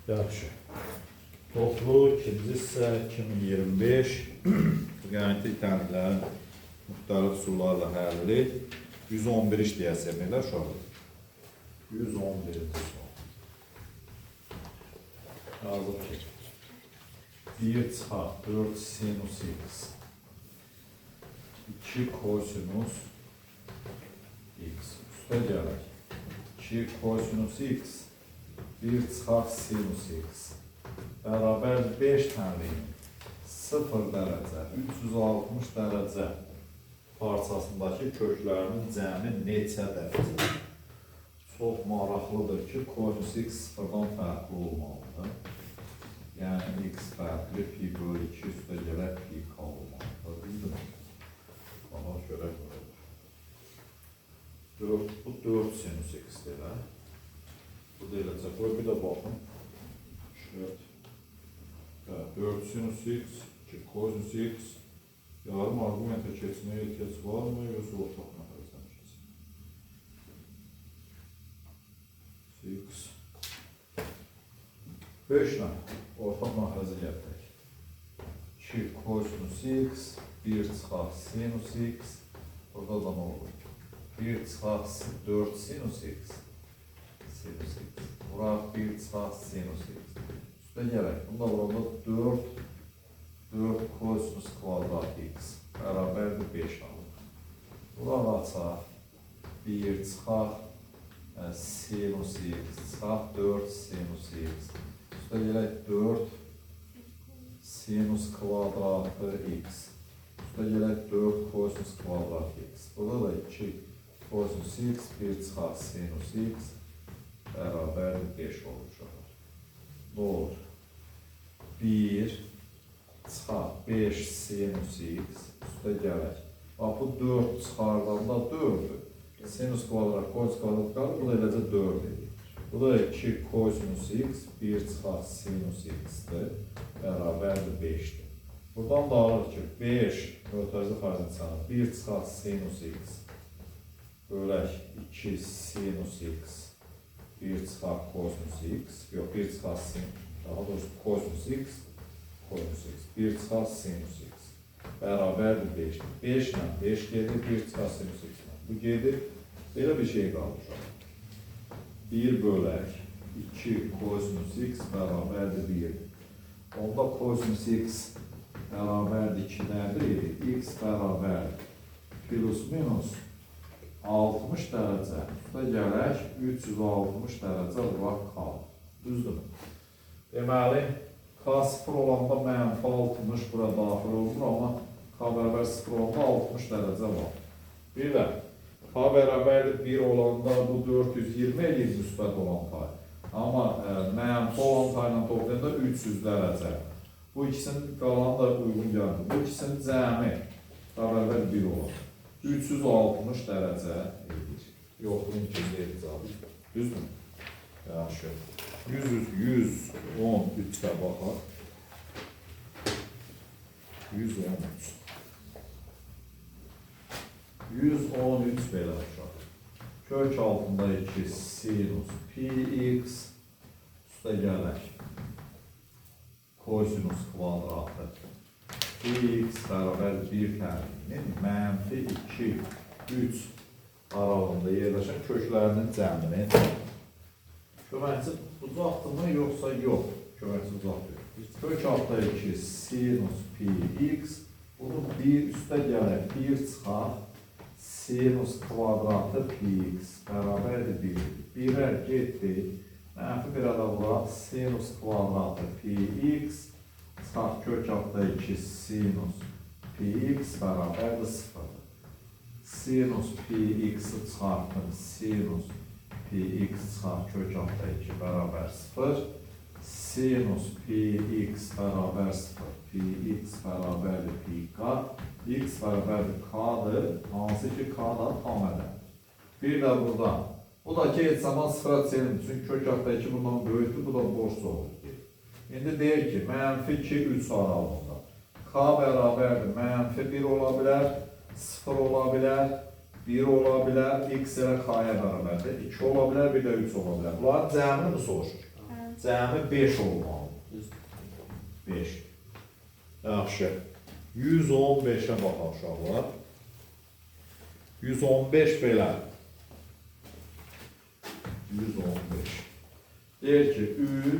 Yaxşı. Toplu ikinci hissə 2025 Qənaətli təmizlərin müxtəlif üsullarla həlli 111 işləyəsəməklər uşaqlar. 111-ci sual. Yazıb ki, 1 çıxar 4 sinus x 2 kosinus x üstə gələk 2 kosinus x 1 çıxar sinus x bərabər 5 tənliyin 0 dərəcə 360 dərəcə parçasındakı köklərinin cəmi neçə dərəcə? Çox maraqlıdır ki, kosinus x sıfırdan fərqli olmalıdır. Yəni x fərqli pi bölü 2 üstə gələ pi k olmalıdır. Bildim. Ona görə bu 4 sinus x deyil. Bu deyiləcək. Bir də baxın. 4 sinus x, 2 kosinus x. Yarım argumentə keçməyə ehtiyac var mı, yoxsa ortaq məxərəzdən keçsin? X 5 nə? Ortaq məxərəzə gəldik. 2 kosinus x, 1 çıxar sinus x. Burada da nə olur? 1 çıxar 4 sinus x. Sinus x. Buraq 1 çıxar sinus x. Üstə gələk. Bunda burada 4 kosinus kvadrat x bərabərdir 5 alır. Buraq açaq. 1 çıxar sinus x çıxar 4 sinus x. Üstə gələk 4 sinus kvadratı x. Üstə gələk 4 kosinus kvadrat x. Burada da 2 kosinus x 1 çıxar sinus x bərabərdir 5 olur. Nə olur? 1 çıxar 5 sinus x üstə gələk. Bu 4 çıxardanda 4-dür. Sinus kvadrat, kosinus kvadrat qalır, bu da eləcə 4 edir. Bu da 2 kosinus x 1 çıxar sinus x-dir, bərabərdir 5-dir. Buradan da alır ki, 5 mötərizə fərzini çıxarır. 1 çıxar sinus x bölək 2 sinus x 1 çıxar kosinus x, yox 1 çıxar sinus, daha doğrusu kosinus x, 1 çıxar sinus x bərabərdir 5-dir. 5 ilə 5 gedir, 1 çıxar sinus x ilə. Bu gedir, belə bir şey qalır. 1 bölək 2 kosinus x bərabərdir 1. Onda kosinus x bərabərdir 2-dədir, x bərabərdir plus minus 60 dərəcə. Üstə gələk 360 dərəcə vuraq qalır. Düzdür. Deməli, k 0 olanda mənfi 60 bura daxil olur, amma k bərabər 0 olanda 60 dərəcə var. Bir də, k bərabərdir 1 olanda bu 420 edir müsbət olan pay. Amma mənfi olan payla toplayanda 300 dərəcə. Bu ikisinin qalanı da uyğun gəldir. Bu ikisinin cəmi bərabər 1 olur. 360 dərəcə edir. Yoxluğun ikisi edir cavabı. Düzdür? Yaxşı. 113-ə baxaq. 113. 113 belə uşaq. Kök altında 2 sinus pi x üstə gələk. Kosinus kvadratı. X bərabər 1 tərifinin mənfi 2, 3 aralığında yerləşən köklərinin cəmini. Köməkçi uzaqdırmı, yoxsa yox? Köməkçi uzaqdır. Kök altda 2 sinus pi x. Bunu 1 üstə gələk, 1 çıxar sinus kvadratı pi x bərabərdir 1. 1-ər getdi. Mənfi bir ada vuraq sinus kvadratı pi x. Çıxar kök altda 2 sinus pi x bərabərdir 0. Sinus pi x-i çıxartın, sinus pi x çıxar kök altda 2 bərabər 0. Sinus pi x bərabər 0. Pi x bərabərdir pi k. X bərabərdir k-dır. Hansı ki k da tam ədəd. Bir də burada. Bu da ki, heç zaman 0-a çevirir. Çünki kök altda 2 bundan böyükdür, bu da borç olur. İndi deyir ki, mənfi 2, 3 aralığında. K bərabərdir, mənfi 1 ola bilər, 0 ola bilər, 1 ola bilər, x ilə k-ya bərabərdir, 2 ola bilər, bir də 3 ola bilər. Bunların cəmini mi soruşur? cəmi 5 olmalıdır. 5. Yaxşı. 115'ə baxaq uşaqlar. 115 belə. 115. Deyir ki,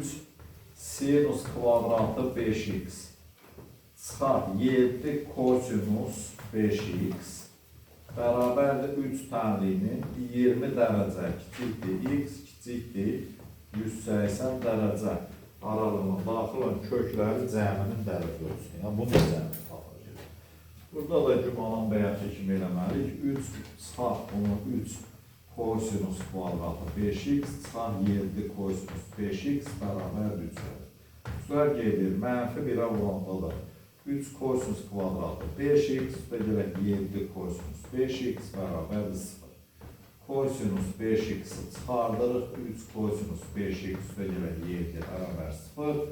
3 sinus kvadratı 5x çıxar 7 kosinus 5x bərabərdir 3 tənliyinin 20 dərəcə kiçikdir x kiçikdir 180 dərəcə aralığına daxil olan kökləri cəminin dərəcə ölçüsü. Yəni, bunu da cəmini tapacaq. Burada da gümanın bəyəti kimi eləməliyik. 3 çıxar bunu 3 kosinus kvadratı 5x çıxar 7 kosinus 5x bərabər 3. Üstlər gedir, mənfi 1'ə vuranda da 3 kosinus kvadratı 5x üstə gələk 7 kosinus 5x bərabər 0. Kosinus 5x'i çıxardırıq, 3 kosinus 5x üstə gələk 7 bərabər 0.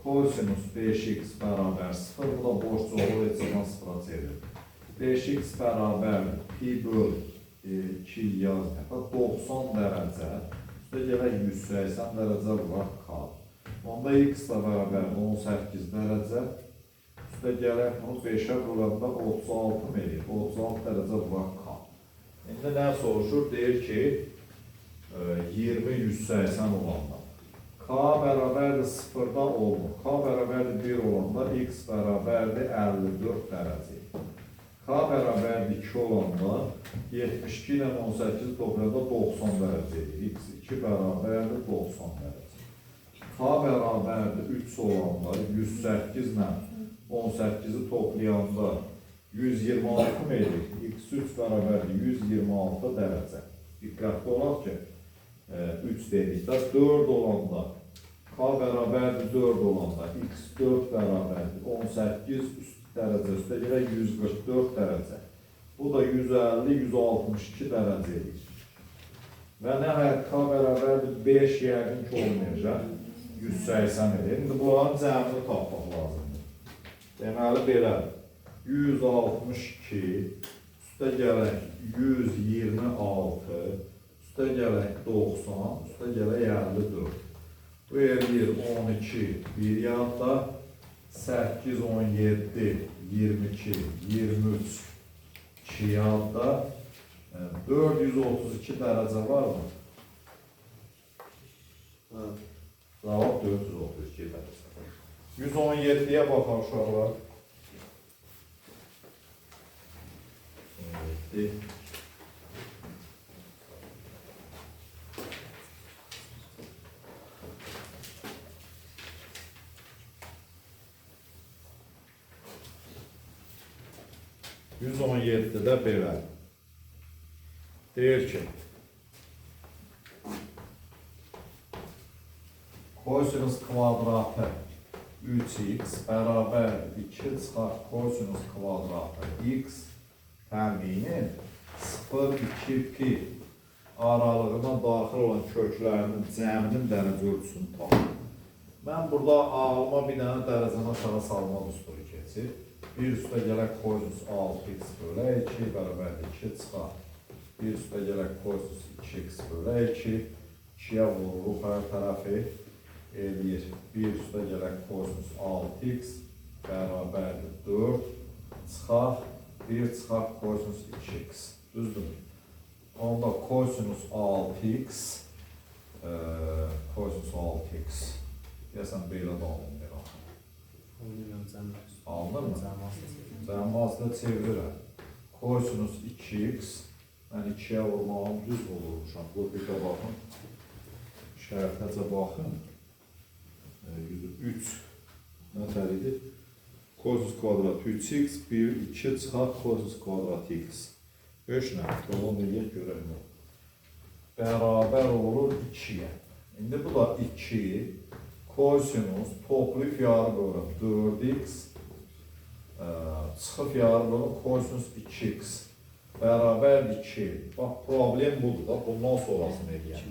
Kosinus 5x bərabər 0, bu da borç olur, heç zaman 0'a çevirir. 5x bərabər pi böl 2 yazıq, 90 dərəcə, üstə gələk 180 dərəcə vuraq qal. Onda x ilə bərabər 18 dərəcə, üstə gələk bunu 5'ə böləndə 36 medir, 36 dərəcə vuraq qal. İndi nə soruşur? Deyir ki, 20-180 olanda. K bərabərdir 0'da olmur. K bərabərdir 1 olanda x bərabərdir 54 dərəcə. K bərabərdir 2 olanda 72 ilə 18 toplayanda 90 dərəcə edir. X2 bərabərdir 90 dərəcə. K bərabərdir 3 olanda 108 ilə 18'i toplayanda 126 medir. X3 bərabərdir 126 dərəcə. Diqqətli olaq ki, 3 dedikdə 4 olanda, K bərabərdir 4 olanda, X4 bərabərdir 18 üst dərəcə üstə gələk 144 dərəcə. Bu da 150-162 dərəcə edir. Və nəhayət K bərabərdir 5 yəqin ki olmayacaq, 180 edir. İndi bunların cəmini tapmaq lazımdır. Deməli belədir. 162 üstə gələk 126 üstə gələk 90 üstə gələk 54. Bu eləyir 12 bir yanda 8 17 22 23 2 yanda 432 dərəcə var mı? Cavab 432 dərəcə. 117'ye baxaq uşaqlar. 117'də belə. Deyir ki, kosinus kvadratı 3x bərabər 2 çıxar kosinus kvadratı x təminin 0-2 pi aralığına daxil olan köklərinin cəminin dərəcə ölçüsünü tapır. Mən burada ağlıma bir dənə dərəcəni aşağı salmaq üstürü keçir. Bir üstə gələk kosinus 6x bölə 2 bərabər 2 çıxar. Bir üstə gələk kosinus 2x bölə 2 2'yə vururuq hər tərəfi eləyir. Bir üstə gələk kosinus 6x bərabər 4 çıxar. 1 çıxar kosinus 2x. Düzdür. Onda kosinus 6x kosinus 6x deyəsən belə də alınır. Alınır mı? Cəmasını çevirirəm. Kosinus 2x mən 2'yə vurmağım düz olurmuşam. Bu bir də baxın. Şərtəcə baxın. 3 nətəlidir? Kosinus kvadrat 3x, 1, 2 çıxar kosinus kvadrat x. 5 nədir? Onu deyək görək. Bərabər olur 2'yə. İndi bu da 2 kosinus toplayıb yarı bölüm 4x çıxıb yarı bölüm kosinus 2x bərabər 2. Bax, problem budur da. Bundan sonrasını eləyək.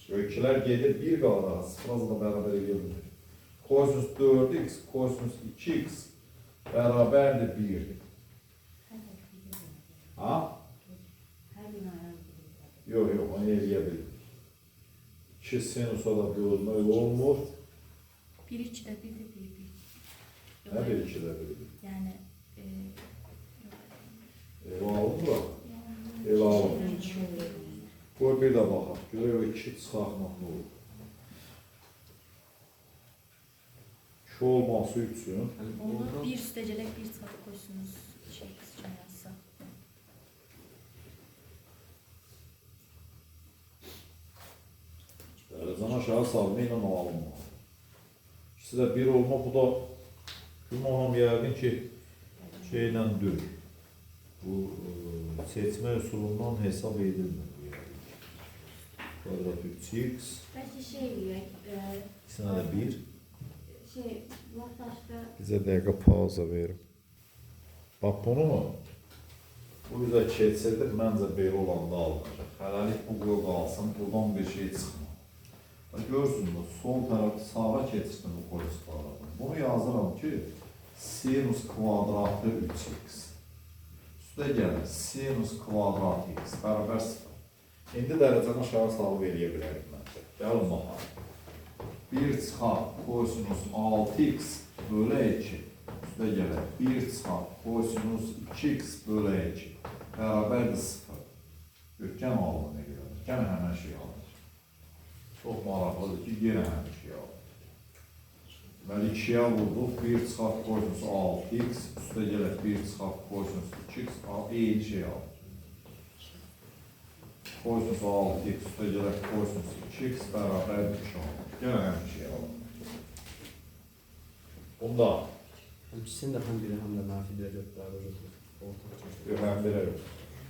2'lər gedir 1 qalır. 0'a da bərabər eləyir. Kosinus 4x, kosinus 2x bərabərdir 1'dir. Ha? Yox, onu eləyə bilir. 2 sinusa da bölmək olmur. 1 2 də 1 də 1 1. Nə bir 2-də 1? Yəni Elə alınmır. Elə alınmır. Qoy bir də baxaq. Görək o 2 çıxartmaq nə olur. 2 olması üçün onu 1 üstə gələk 1 çıxarıb qoysunuz. Şey qısqan yazsa. dərəcəni aşağı salma ilə alınmalı. İkisi də 1 olma, bu da Gülmanım yəqin ki şeylə dür. Bu seçmə üsulundan hesab edilmir. Kvadrat 3x. Bəlkə şey deyək, İkisine de 1. vaxtaşda Bize dəqiqə pauza verim. Bax bunu mu? Bu yüzə keçsədir, məncə belə olanda alınacaq. Hələlik bu qoy qalsın, buradan bir şey çıxmır. Görsünüz, sol tərəfdə sağa keçirdim bu qoyuslardan. Bunu yazıram ki, sinus kvadratı 3x. Üstə gəlir, sinus kvadratı x bərabər 0. İndi dərəcəni aşağı salıb eləyə bilərik məncə. Gəlin baxaq. 1 çıxar kosinus 6x bölü 2. Üstə gəlir, 1 çıxar kosinus 2x bölü 2. Bərabərdir 0. Gən alma nə qədər? Gən həmən şey alır. Çox maraqlıdır ki, yenə həmən şey alır. Deməli 2-yə vurduq, 1 çıxar kosinus 6x. Üstə gəlir, 1 çıxar kosinus 2x. Eyni şey alır. Kosinus 6x üstə gəlir, kosinus 2x bərabərdir 2 alır. Gene aynı şey alalım. Bunda İkisini de hem biri hem de nafi derece beraber yok, hem biri yok.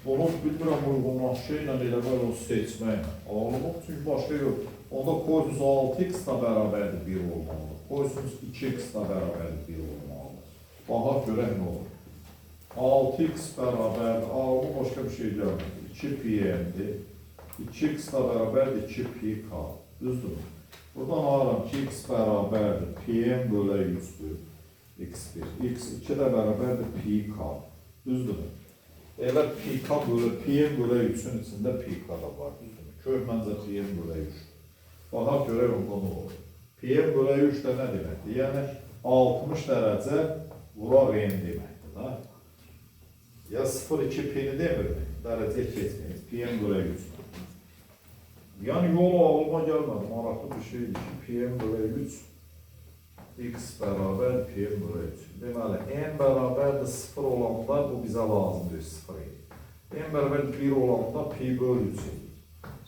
Onu bilmirəm uyğunlaşıyor ilə elə var onu seçməklə. Ağlamaq çünki başqa yox. Onda kosinus 6x da bərabərdir 1 olmalıdır. Kosinus 2x da bərabərdir 1 olmalıdır. Baxa görək nə olur. 6x bərabərdir. Ağlama başqa bir şey gəlmir. 2pm'dir. 2x da bərabərdir 2pk. Düzdür mü? Buradan alıram ki, x bərabərdir, pm bölə 100'dür, x1. x2 də bərabərdir, pk. Düzdür mü? Elə pk bölə, pm bölə 3'ün içində pk da var, düzdür mü? Köhməncə pm bölə 3'dür. Baxa görək onda nə olur? Pm bölə 3 də nə deməkdir? Yəni 60 dərəcə vura n deməkdir, da? Ya 0,2 p'ni demir mi? Dərəcəyə keçməyiz, pm bölə 3. Yani yol ağlıma gelmedi. Maraqlı bir şeydir ki, pm bölə 3 x bərabər pm bölə 3. Deməli, n bərabərdir 0 olanda bu bizə lazımdır 0 edir. N bərabərdir 1 olanda pi bölə 3 edir.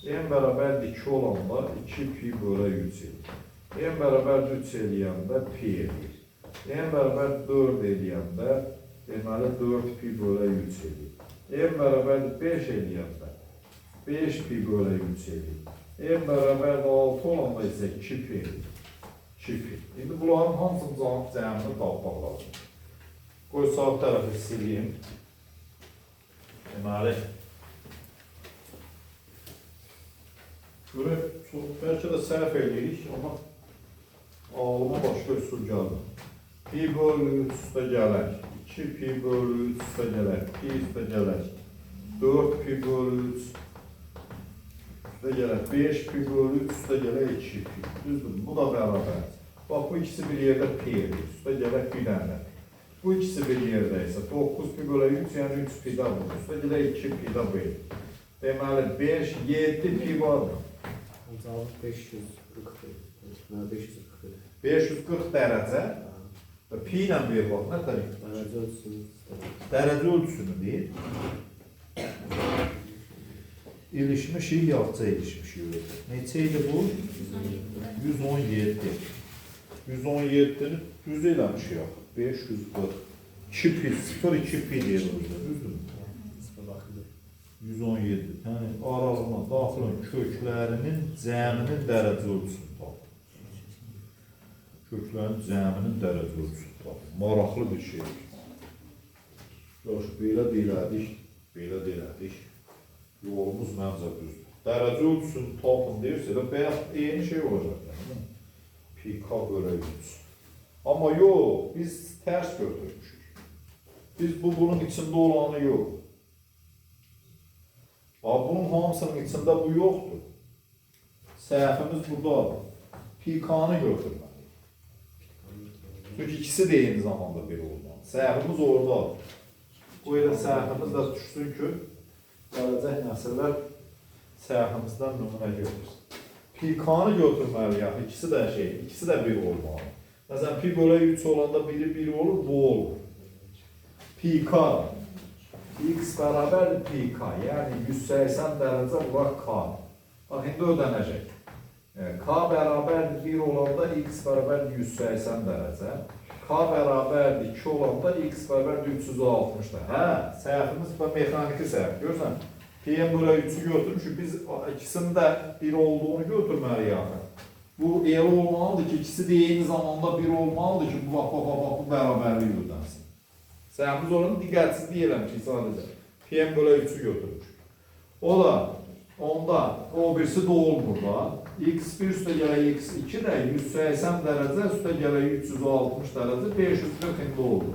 N bərabərdir 2 olanda 2 pi bölə 3 edir. N bərabərdir 3 eləyəndə pi edir. N bərabərdir 4 eləyəndə deməli 4 pi bölə 3 edir. N bərabərdir 5 eləyəndə 5 pi bölə 3 edir. N bərabər 6 olanda isə 2 pi edir. 2 pi. İndi bunların hamısının cəmini tapmaq lazım. Qoy sağ tərəfi sileyim. Deməli. Görək, bəlkə də səhv edirik, amma ağlıma başqa üsul gəldi. Pi bölü 3 üstə gələk. 2 pi bölü 3 üstə gələk. Pi üstə gələk. 4 pi bölü 3 üstə gələk. 5 pi bölü 3 üstə gələk 2 pi. Düzdür, bu da bərabər. Bax, bu ikisi bir yerdə pi edir. Üstə gələk bir dənə. Bu ikisi bir yerdə isə 9 pi bölü 3, yəni 3 pi də bu. Üstə gələk 2 pi də bu edir. Deməli, 5, 7 pi var mı? Cavab 540. 540 dərəcə. Pi ilə bir bax, nə tərəf? Derece ölçüsünü Dərəcə ölçüsünü deyir. İlişmiş iyi, yaxca ilişmiş iyi. Neçə idi bu? 117. 117'ni düz eləmişik yaxı. 540. 2 pi, 0,2 pi deyir burada, düzdür mü? 117. Yəni aralığına daxilin köklərinin cəminin dərəcə ölçüsünü tapın. Köklərin cəminin dərəcə ölçüsünü tapın. Maraqlı bir şeydir. Yox, belə deyilədik. Yolumuz məncə düzdür. Dərəcə ölçüsünü tapın deyirsə də bəyək eyni şey olacaq. Yəni. Pk bölə 3. Amma yox, biz tərs götürmüşük. Biz bunun içində olanı yox. Bunun hamısının içində bu yoxdur. Səhvimiz buradadır. Pi k-nı götürməliyik. Çünki ikisi de eyni zamanda bir olmalı. Səhvimiz oradadır. Bu ilə səhvimiz də düşsün ki, gələcək nəsillər səhvimizdən nümunə götürsün. Pi k-nı götürməliyik. İkisi də bir olmalı. Məsələn, pi bölü 3 olanda biri 1 olur, bu olur. Pi k x bərabərdir pi k, yəni 180 dərəcə bura k. Bax, indi ödənəcək. K bərabərdir 1 olanda x bərabərdir 180 dərəcə. K bərabərdir 2 olanda x bərabərdir 360 dərəcə. Hə, səhvimiz mexaniki səhv. Görürsən, p-yə bölü 3'ü götürmüşük, biz ikisinin də 1 olduğunu götürməliyik. Bu elə olmalıdır ki, ikisi de eyni zamanda 1 olmalıdır ki, bu bərabərlik ödənsin. Səhvimiz oranı diqqətsizlik eləmişik sadəcə. P-yə bölü 3'ü götürmüşük. O da, onda, o birisi doğul burada. x1 üstə gələ x2 də 180 dərəcə, üstə gələ 360 dərəcə, 540 indi oldu.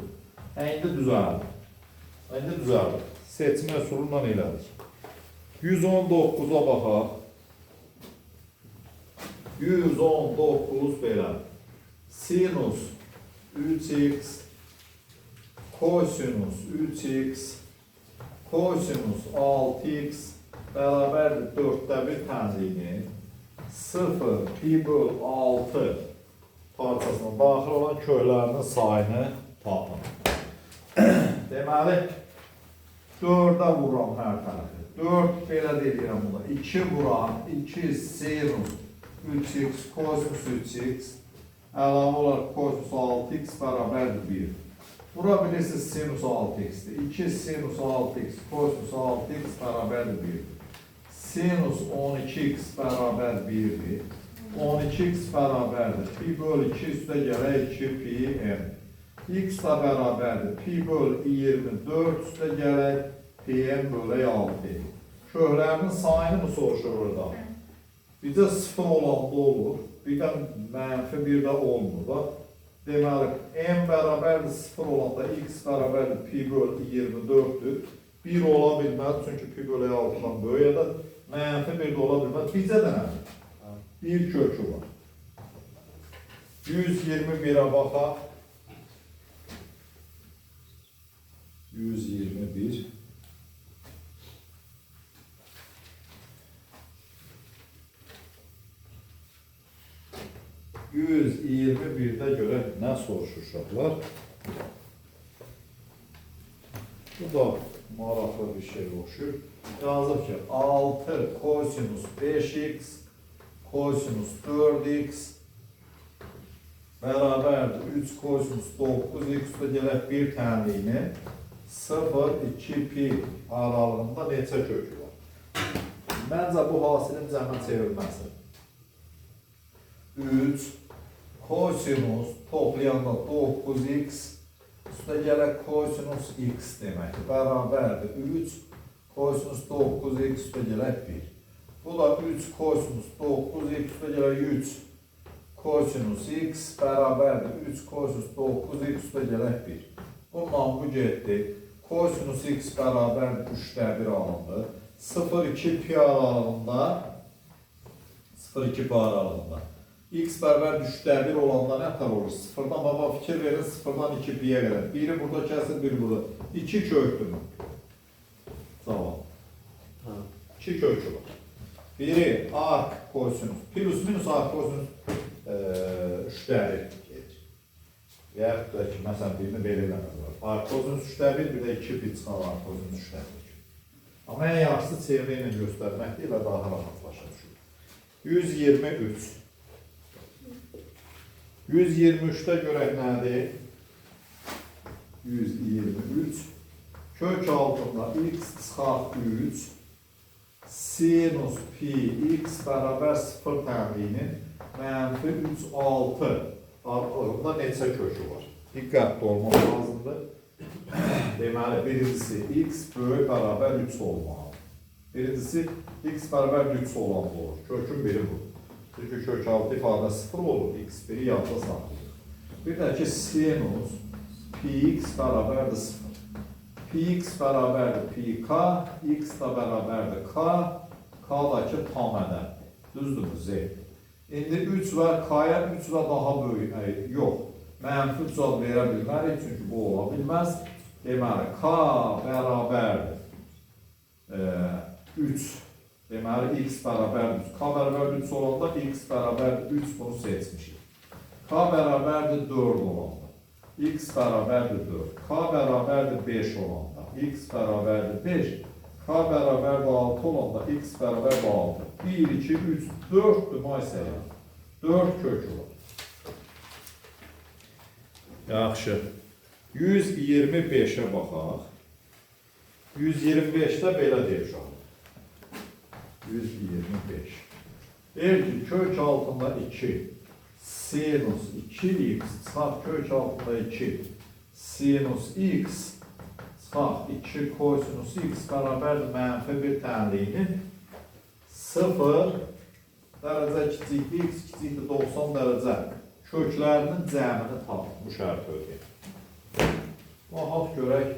İndi düzəldir. Seçmə üsulundan elədik. 119'a baxaq. 119 belə. Sinus 3x, kosinus 3x, kosinus 6x bərabərdir 4'də 1 tənzini 0 pi böl 6 parçasına daxil olan köylərinin sayını tapın. Deməli, 4'ə vuram hər tərəfi. 4 belə deyirəm buna. 2 vuram, 2 sinus 3x, kosinus 3x, əlavə olaraq kosinus 6x bərabərdir 1. Bura bilirsiniz sinus 6x'dir. 2 sinus 6x, kosinus 6x bərabərdir 1. Sinus 12x bərabər 1'dir. 12x bərabərdir. Pi böl 2 üstə gələ 2 pi m. X da bərabərdir. Pi böl 24 üstə gələ pi m böl 6. Köhlərinin sayını mı soruşur orada? Bir də 0 olanda olur, bir də mənfi bir də olmur. Bax, deməli, m bərabərdir 0 olanda x bərabərdir pi böl 24'dür. 1 ola bilməz, çünki pi böl 6'dan böyüyədə mənfi bir də ola bilməz. Bizə də nədir? Bir kökü var. 121'ə baxaq. 121. 121'də görə nə soruşuşaqlar? Bu da maraqlı bir şey oxşur. Yazıb ki, 6 kosinus 5x, kosinus 4x bərabərdir 3 kosinus 9x da gələk bir tənliyini 0-2 pi aralığında neçə kökü var? Məncə bu hasilin cəmə çevrilməsi. 3 kosinus toplayanda 9x üstə gələk kosinus x deməkdir. Bərabərdir 3 kosinus 9x üstə gələk 1. Bu da 3 kosinus 9x üstə gələk 3 kosinus x bərabərdir 3 kosinus 9x üstə gələk 1. Bundan bu getdi. Kosinus x bərabərdir 3'də 1 alındı. 0-2 pi aralığında 0-2 pi aralığında x bərabər 3'də 1 olanda nə tər olur? 0'dan baba fikir verin, 0'dan 2 pi'yə qədər. Biri burada kəsir, biri burada. 2 köktür mü? Cavab. 2 kökü var. Biri arc kosinus, plus minus arc kosinus 3'də 1 gedir. Və yaxud da ki, məsələn, birini belirləmək var. Arc kosinus 3'də 1, bir də 2 pi çıxar arc kosinus 3'də 1. Amma ən yaxşısı çevrə ilə göstərmək deyil, daha rahatlaşa düşür. 123. 123'də görək nədir? 123 kök altında x çıxaq 3 sinus pi x bərabər 0 tənliyinin mənfi 3, 6 aralığında neçə kökü var? Diqqətli olmaq lazımdır. Deməli, birincisi x böyük bərabər 3 olmalı. Birincisi x bərabər 3 olan olur. Kökün biri bu. Çünki kök altı ifadə 0 olur, x1'i yadda saxlayır. Bir də ki, sinus px bərabərdir 0. Px bərabərdir pk, x da bərabərdir k, k da ki tam ədəddir. Düzdürmü Z? İndi 3 var, K-ya 3 və daha böyük, yox. Mənfi 3 ad verə bilmərik, çünki bu ola bilməz. Deməli, K bərabərdir 3. Deməli, X bərabərdir 3. K bərabərdir 3 olanda X bərabərdir 3 bunu seçmişik. K bərabərdir 4 olanda X bərabərdir 4. K bərabərdir 5 olanda X bərabərdir 5. K bərabərdir 6 olanda X bərabərdir 6. 1, 2, 3, 4'dür Maysəyə. 4 kök olur. Yaxşı. 125'ə baxaq. 125'də belə deyir uşaq. 125. Deyir ki, kök altında 2 sinus 2x çıxaq kök altında 2 sinus x çıxaq 2 kosinus x bərabərdir mənfi bir tənliyinin 0 dərəcə kiçikdir, x kiçikdir 90 dərəcə köklərinin cəmini tapın. Bu şərti ödəyək. Baxaq görək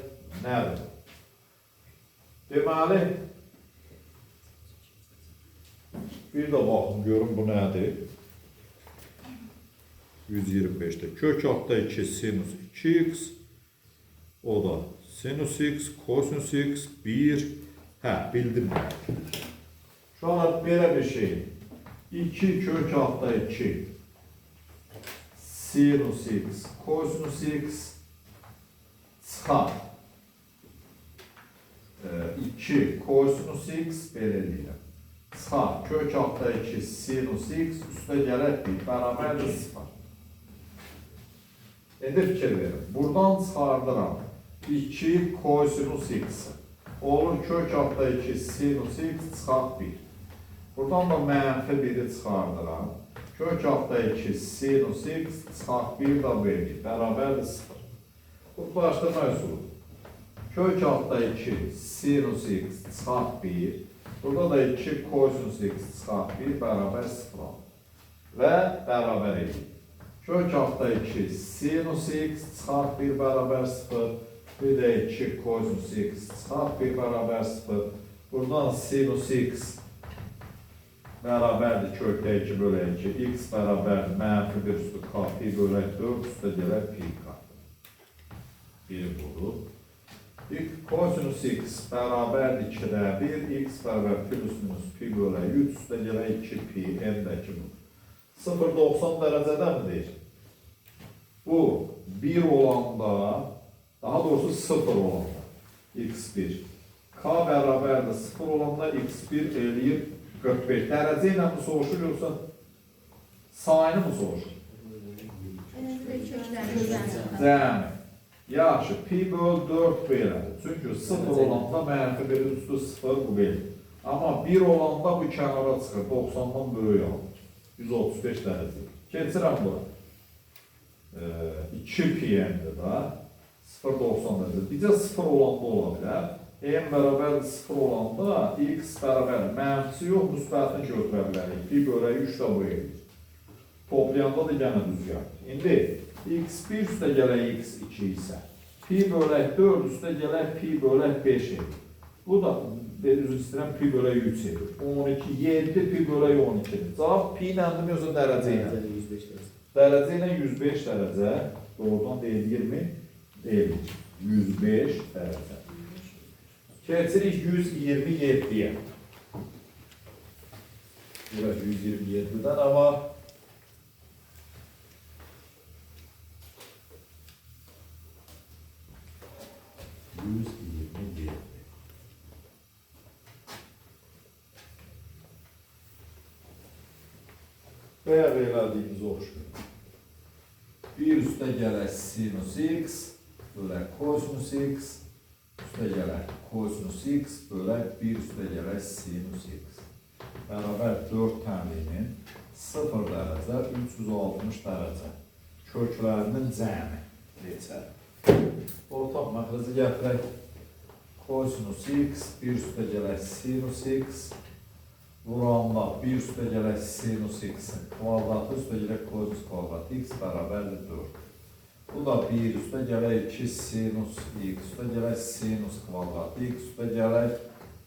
nədir? Deməli, bir də baxın görün bu nədir? 125'də kök altda 2 sinus 2x o da sinus x, kosinus x, 1 bildim mən. Şu an belə bir şey 2 kök altda 2 sinus x, kosinus x çıxar 2 kosinus x belə eləyirəm. Çıxar kök altda 2 sinus x üstə gələk 1 bərabərdir 0. İndi fikir verin. Buradan çıxardıram 2 kosinus x. Olur kök altda 2 sinus x çıxaq 1. Buradan da mənfi 1'i çıxardıram. Kök altda 2 sinus x çıxaq 1 da verir. Bərabərdir 0. Bu başlama üsuludur. Kök altda 2 sinus x çıxaq 1. Burada da 2 kosinus x çıxaq 1 bərabər 0 alır. Və bərabər edir. Kök altda 2 sinus x çıxaq 1 bərabər 0. Bir də 2 kosinus x çıxaq 1 bərabər 0. Buradan sinus x bərabərdir kökdə 2 bölü 2. X bərabərdir mənfi 1 üstü k pi bölü 4 üstə gələk pi k. Biri budur. Kosinus x bərabərdir 2'də 1. X bərabər plus minus pi bölü 3 üstə gələk 2 pi n'dəki budur. 0-90 dərəcədən mi deyir? Bu 1 olanda, daha doğrusu 0 olanda x1. K bərabərdir 0 olanda x1 eləyir 45. Dərəcə ilə mi soruşur, yoxsa sayını mı soruşur? Cəmi. Yaxşı, pi böl 4 belədir. Çünki 0 olanda mənfi 1 üstü 0 bu belir. Amma 1 olanda bu kənara çıxır, 90'dan böyük alır. 135 dərəcə. Keçirəm bura. 2 pi n'dir da. 0,90 dərəcə. Bizə 0 olanda ola bilər. M bərabər 0 olanda x bərabər mənfisi yox, müsbətini götürə bilərik. Pi bölə 3 də bu edir. Toplayanda da yenə düz gəlir. İndi x1 üstə gələk x2 isə pi bölək 4 üstə gələk pi bölək 5 edir. Bu da üzr istəyirəm pi bölək 3 edir. 12, 7 pi bölək 12'dir. Cavab pi nəndim yoxsa dərəcə ilə? Dərəcə ilə 105 dərəcə. Doğrudan deyil 20 deyil. 105 dərəcə. Keçirik 127'yə. Biraz 127'dən ama 127. Veya verdiğimiz oxşuyor. Bir üstə gələk sinus x bölək kosinus x üstə gələk kosinus x bölək 1 üstə gələk sinus x bərabər 4 tənliyinin 0 dərəcə 360 dərəcə köklərinin cəmi neçədir? Ortaq məxrəci gətirək kosinus x 1 üstə gələk sinus x vuranda 1 üstə gələk sinus x-in kvadratı üstə gələk kosinus kvadratı x bərabərdir 4. Bu da 1 üstə gələk 2 sinus x üstə gələk sinus kvadratı x üstə gələk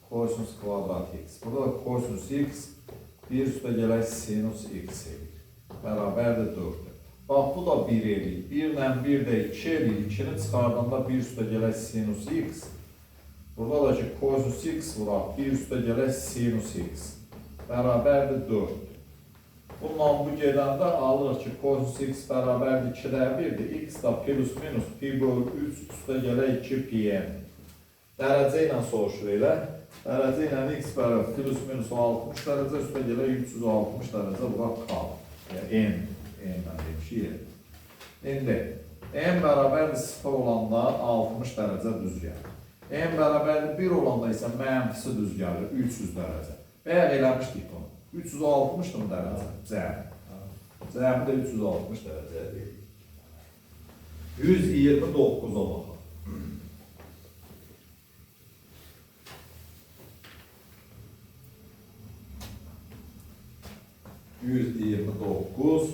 kosinus kvadratı x. Burada da kosinus x 1 üstə gələk sinus x edir. Bərabərdir 4-dür. Bax, bu da 1 edir. 1 ilə 1 də 2 edir. 2-ni çıxardanda 1 üstə gələk sinus x. Burada da ki, kosinus x vuraq. 1 üstə gələk sinus x. Bərabərdir 4-dür. Bundan bu gedəndə alır ki, kosinus x bərabərdir 2-də 1-dir. X da plus minus pi bölü 3 üstə gələk 2 pi-n. Dərəcə ilə soruşur elə. Dərəcə ilə x bərabər plus minus 60 dərəcə üstə gələk 360 dərəcə bura kal. Yəni n-dən demişik. İndi n bərabərdir 0 olanda 60 dərəcə düz gəlir. n bərabərdir 1 olanda isə mənfisi düz gəlir 300 dərəcə. Bayaq eləmişdik bunu. 360 mı dərəcə? Cəmi. Cəmi də 360 dərəcə deyil. 129-a baxaq. 129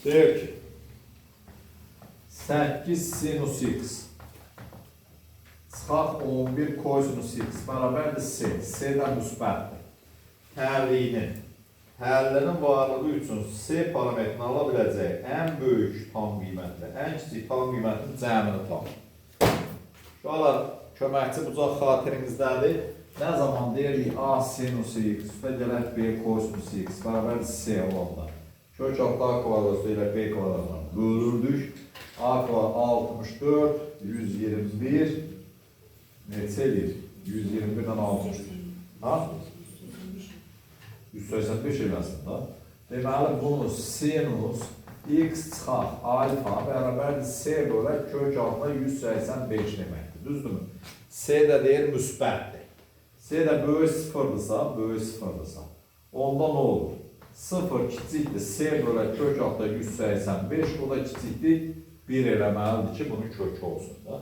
deyir ki 8 sinus x çıxaq 11 kosinus x bərabərdir s. S də müsbətdir. Həllinin varlığı üçün s parametrini ala biləcək ən böyük tam qiymətlə, ən kiçik tam qiymətin cəmini tapır. Uşaqlar, köməkçi bucaq xatirinizdədir. Nə zaman deyirik a sinus x üstə gələk b kosinus x bərabərdir s olanda. Kök altı a kvadratı ilə b kvadratına bölürdük. A kvadrat 64, 121 neçə edir? 121-dən 60. Ha? 185 eləsin da. Deməli, bunu sinus x çıxaq alfa bərabərdir s bölək kök altına 185 deməkdir. Düzdürmü? S də deyir müsbətdir. S də böyük sıfırdırsa, onda nə olur? 0 kiçikdir, s bölək kök altında 185, o da kiçikdir, 1 eləməlidir ki, bunun kökü olsun da.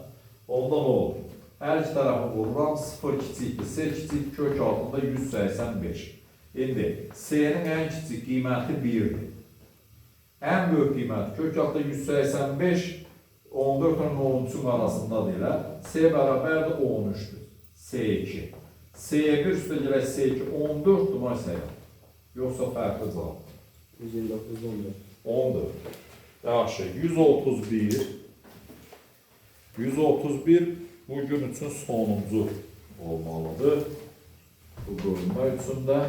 Onda nə olur? Hər iki tərəfı vururam, 0 kiçikdir, s kiçik kök altında 185. İndi, s-nin ən kiçik qiyməti 1-dir. Ən böyük qiyməti kök altında 185, 14 ilə 13-ün arasındadır elə. S bərabərdir 13-dür, S2. S1 üstə gələk S2 14-dür, məsələn. Yoxsa fərqli cavab. 129, 14. 14. Yaxşı, 131. 131 bugün üçün sonuncu olmalıdır. Bu bölünmə üçün də.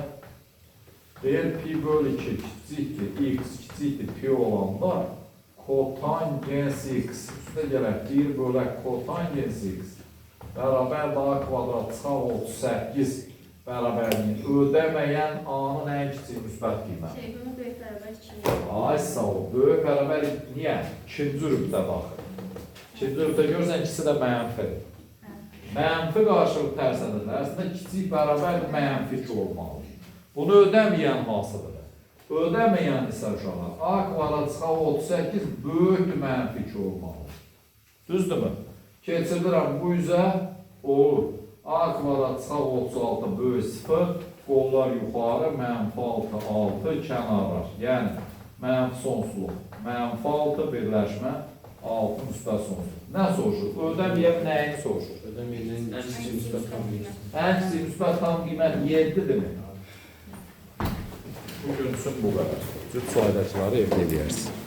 Deyir pi bölü 2 kiçikdir, x kiçikdir pi olanda kotangens x üstə gələk 1 bölək kotangens x bərabər a kvadrat çıxaq 38 bərabərliyin ödəməyən a-nın ən kiçik müsbət qiyməti. Bunu böyük bərabər 2. Ay sağ ol, böyük bərabər niyə? İkinci rübdə baxır. İkinci rübdə görürsən ikisi də mənfidir. Mənfi qarşılıq tərsədir. Əslində kiçik bərabər mənfi 2 olmalıdır. Bunu ödəməyən hansıdır? Ödəməyən isə uşaqlar a kvadrat çıxaq 38 böyükdür mənfi 2 olmalıdır. Düzdürmü? Keçirdirəm bu üzə olur. A kvadrat çıxaq 36 böyük 0, qollar yuxarı, mənfi 6, 6, kənarlar. Yəni, mənfi sonsuzluq, mənfi 6 birləşmə, 6 müsbət sonsuzluq. Nə soruşur? Ödəməyən nəyini soruşur? Ödəməyənin ən kiçik müsbət tam qiymət. Ən kiçik müsbət tam qiymət 7-dir mi? Bugün üçün bu qədər. Cüt saydaçıları evdə edərsiniz.